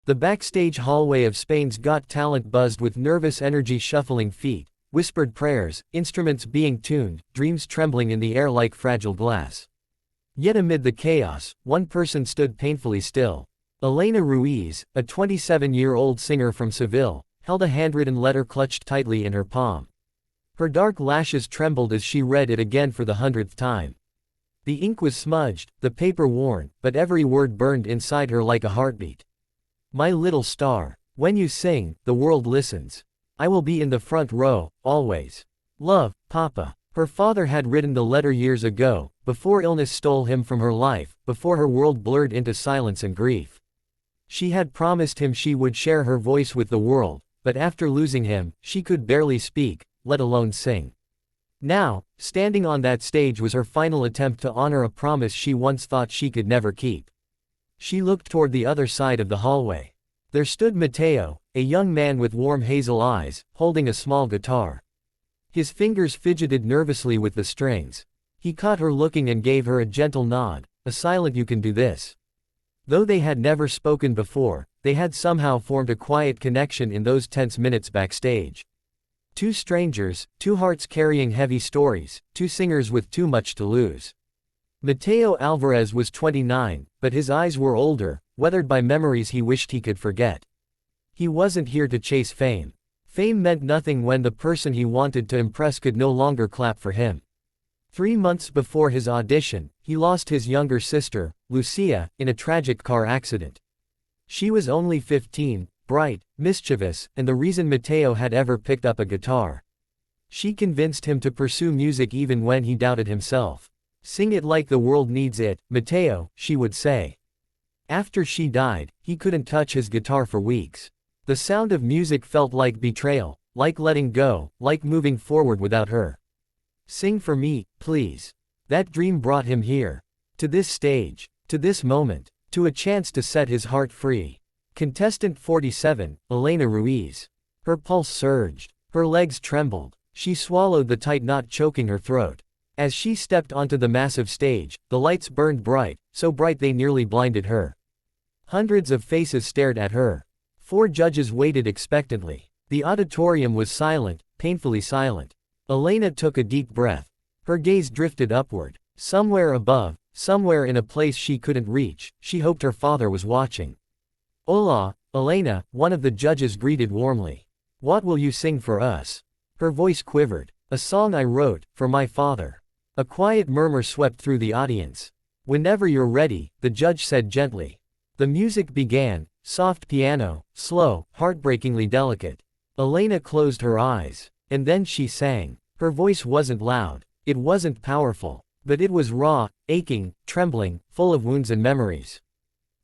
The backstage hallway of Spain's Got Talent buzzed with nervous energy, shuffling feet, whispered prayers, instruments being tuned, dreams trembling in the air like fragile glass. Yet amid the chaos, one person stood painfully still. Elena Ruiz, a 27-year-old singer from Seville, held a handwritten letter clutched tightly in her palm. Her dark lashes trembled as she read it again for the 100th time. The ink was smudged, the paper worn, but every word burned inside her like a heartbeat. My little star, when you sing, the world listens. I will be in the front row, always. Love, Papa. Her father had written the letter years ago, before illness stole him from her life, before her world blurred into silence and grief. She had promised him she would share her voice with the world, but after losing him, she could barely speak, let alone sing. Now, standing on that stage was her final attempt to honor a promise she once thought she could never keep. She looked toward the other side of the hallway. There stood Mateo, a young man with warm hazel eyes, holding a small guitar. His fingers fidgeted nervously with the strings. He caught her looking and gave her a gentle nod, a silent "you can do this." Though they had never spoken before, they had somehow formed a quiet connection in those tense minutes backstage. Two strangers, two hearts carrying heavy stories, two singers with too much to lose. Mateo Alvarez was 29, but his eyes were older, weathered by memories he wished he could forget. He wasn't here to chase fame. Fame meant nothing when the person he wanted to impress could no longer clap for him. 3 months before his audition, he lost his younger sister, Lucia, in a tragic car accident. She was only 15, bright, mischievous, and the reason Mateo had ever picked up a guitar. She convinced him to pursue music even when he doubted himself. "Sing it like the world needs it, Mateo," she would say. After she died, he couldn't touch his guitar for weeks. The sound of music felt like betrayal, like letting go, like moving forward without her. "Sing for me, please." That dream brought him here. To this stage. To this moment. To a chance to set his heart free. Contestant 47, Elena Ruiz. Her pulse surged. Her legs trembled. She swallowed the tight knot choking her throat. As she stepped onto the massive stage, the lights burned bright, so bright they nearly blinded her. Hundreds of faces stared at her. 4 judges waited expectantly. The auditorium was silent, painfully silent. Elena took a deep breath. Her gaze drifted upward. Somewhere above, somewhere in a place she couldn't reach, she hoped her father was watching. "Hola, Elena," one of the judges greeted warmly. "What will you sing for us?" Her voice quivered. "A song I wrote, for my father." A quiet murmur swept through the audience. "Whenever you're ready," the judge said gently. The music began, soft piano, slow, heartbreakingly delicate. Elena closed her eyes. And then she sang. Her voice wasn't loud. It wasn't powerful. But it was raw, aching, trembling, full of wounds and memories.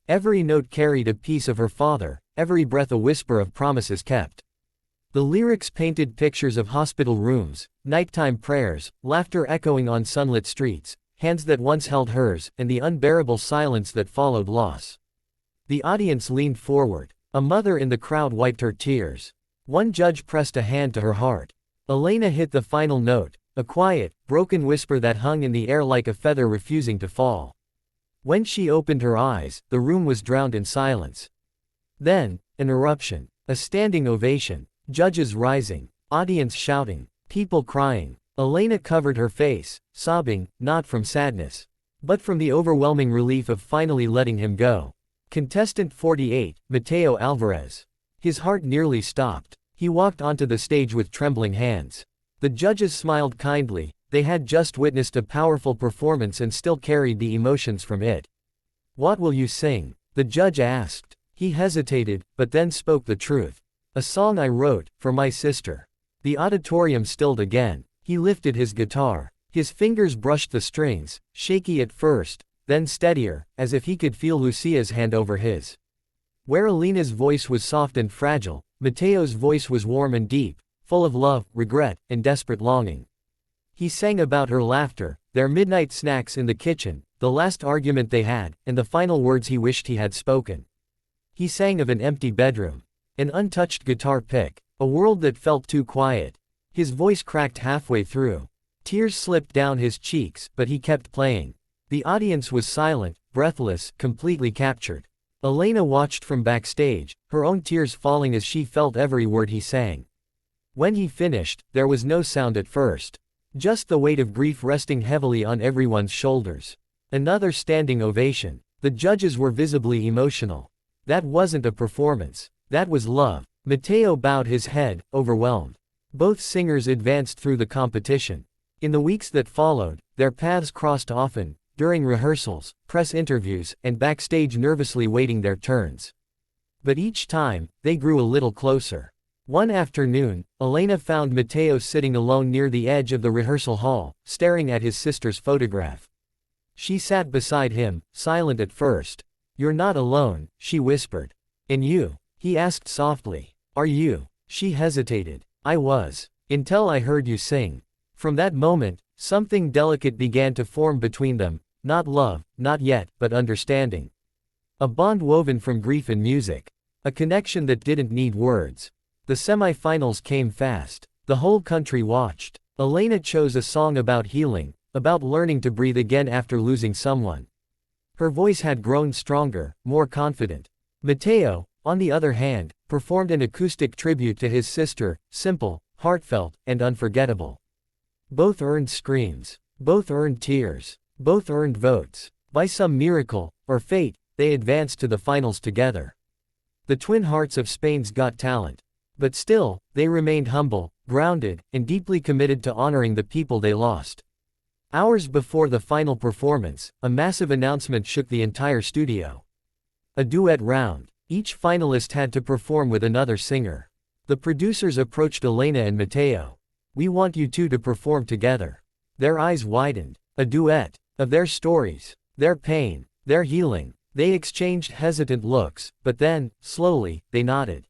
Every note carried a piece of her father, every breath a whisper of promises kept. The lyrics painted pictures of hospital rooms, nighttime prayers, laughter echoing on sunlit streets, hands that once held hers, and the unbearable silence that followed loss. The audience leaned forward. A mother in the crowd wiped her tears. One judge pressed a hand to her heart. Elena hit the final note, a quiet, broken whisper that hung in the air like a feather refusing to fall. When she opened her eyes, the room was drowned in silence. Then, an eruption, a standing ovation. Judges rising, audience shouting, people crying. Elena covered her face, sobbing, not from sadness, but from the overwhelming relief of finally letting him go. Contestant 48, Mateo Alvarez. His heart nearly stopped. He walked onto the stage with trembling hands. The judges smiled kindly. They had just witnessed a powerful performance and still carried the emotions from it. "What will you sing?" the judge asked. He hesitated, but then spoke the truth. "A song I wrote, for my sister." The auditorium stilled again. He lifted his guitar. His fingers brushed the strings, shaky at first, then steadier, as if he could feel Lucia's hand over his. Where Elena's voice was soft and fragile, Mateo's voice was warm and deep, full of love, regret, and desperate longing. He sang about her laughter, their midnight snacks in the kitchen, the last argument they had, and the final words he wished he had spoken. He sang of an empty bedroom. An untouched guitar pick. A world that felt too quiet. His voice cracked halfway through. Tears slipped down his cheeks, but he kept playing. The audience was silent, breathless, completely captured. Elena watched from backstage, her own tears falling as she felt every word he sang. When he finished, there was no sound at first. Just the weight of grief resting heavily on everyone's shoulders. Another standing ovation. The judges were visibly emotional. That wasn't a performance. That was love. Matteo bowed his head, overwhelmed. Both singers advanced through the competition. In the weeks that followed, their paths crossed often, during rehearsals, press interviews, and backstage nervously waiting their turns. But each time, they grew a little closer. One afternoon, Elena found Matteo sitting alone near the edge of the rehearsal hall, staring at his sister's photograph. She sat beside him, silent at first. "You're not alone," she whispered. "And you?" he asked softly. "Are you?" She hesitated. "I was. Until I heard you sing." From that moment, something delicate began to form between them, not love, not yet, but understanding. A bond woven from grief and music. A connection that didn't need words. The semi-finals came fast. The whole country watched. Elena chose a song about healing, about learning to breathe again after losing someone. Her voice had grown stronger, more confident. Matteo, on the other hand, performed an acoustic tribute to his sister, simple, heartfelt, and unforgettable. Both earned screams. Both earned tears. Both earned votes. By some miracle, or fate, they advanced to the finals together. The twin hearts of Spain's Got Talent. But still, they remained humble, grounded, and deeply committed to honoring the people they lost. Hours before the final performance, a massive announcement shook the entire studio. A duet round. Each finalist had to perform with another singer. The producers approached Elena and Matteo. "We want you two to perform together." Their eyes widened. A duet. Of their stories. Their pain. Their healing. They exchanged hesitant looks, but then, slowly, they nodded.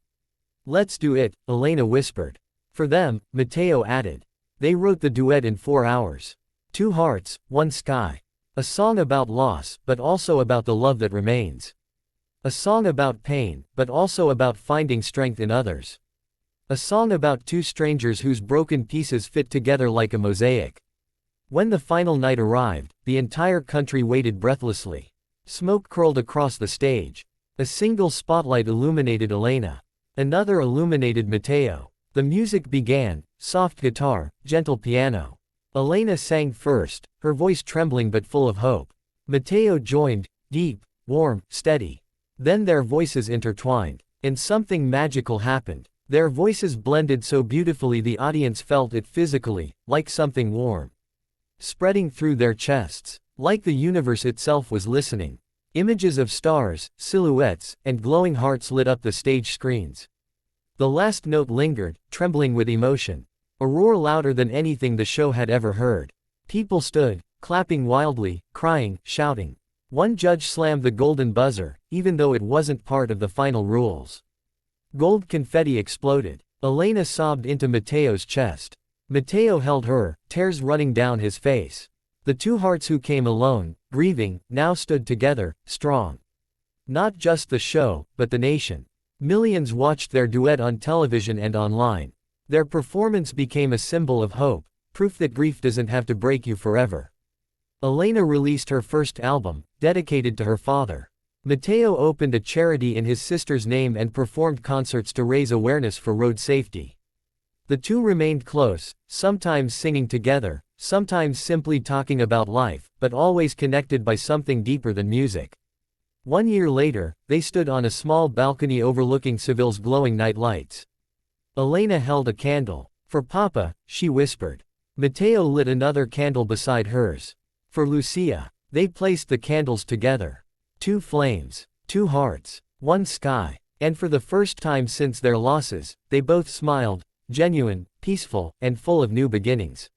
"Let's do it," Elena whispered. For them, Matteo added. They wrote the duet in 4 hours. 2 hearts, 1 sky. A song about loss, but also about the love that remains. A song about pain, but also about finding strength in others. A song about 2 strangers whose broken pieces fit together like a mosaic. When the final night arrived, the entire country waited breathlessly. Smoke curled across the stage. A single spotlight illuminated Elena. Another illuminated Matteo. The music began, soft guitar, gentle piano. Elena sang first, her voice trembling but full of hope. Matteo joined, deep, warm, steady. Then their voices intertwined, and something magical happened. Their voices blended so beautifully the audience felt it physically, like something warm spreading through their chests, like the universe itself was listening. Images of stars, silhouettes, and glowing hearts lit up the stage screens. The last note lingered, trembling with emotion. A roar louder than anything the show had ever heard. People stood, clapping wildly, crying, shouting. One judge slammed the golden buzzer, even though it wasn't part of the final rules. Gold confetti exploded. Elena sobbed into Matteo's chest. Matteo held her, tears running down his face. The 2 hearts who came alone, grieving, now stood together, strong. Not just the show, but the nation. Millions watched their duet on television and online. Their performance became a symbol of hope, proof that grief doesn't have to break you forever. Elena released her first album, dedicated to her father. Matteo opened a charity in his sister's name and performed concerts to raise awareness for road safety. The two remained close, sometimes singing together, sometimes simply talking about life, but always connected by something deeper than music. 1 year later, they stood on a small balcony overlooking Seville's glowing night lights. Elena held a candle. "For Papa," she whispered. Matteo lit another candle beside hers. "For Lucia." They placed the candles together. 2 flames, 2 hearts, 1 sky. And for the first time since their losses, they both smiled, genuine, peaceful, and full of new beginnings.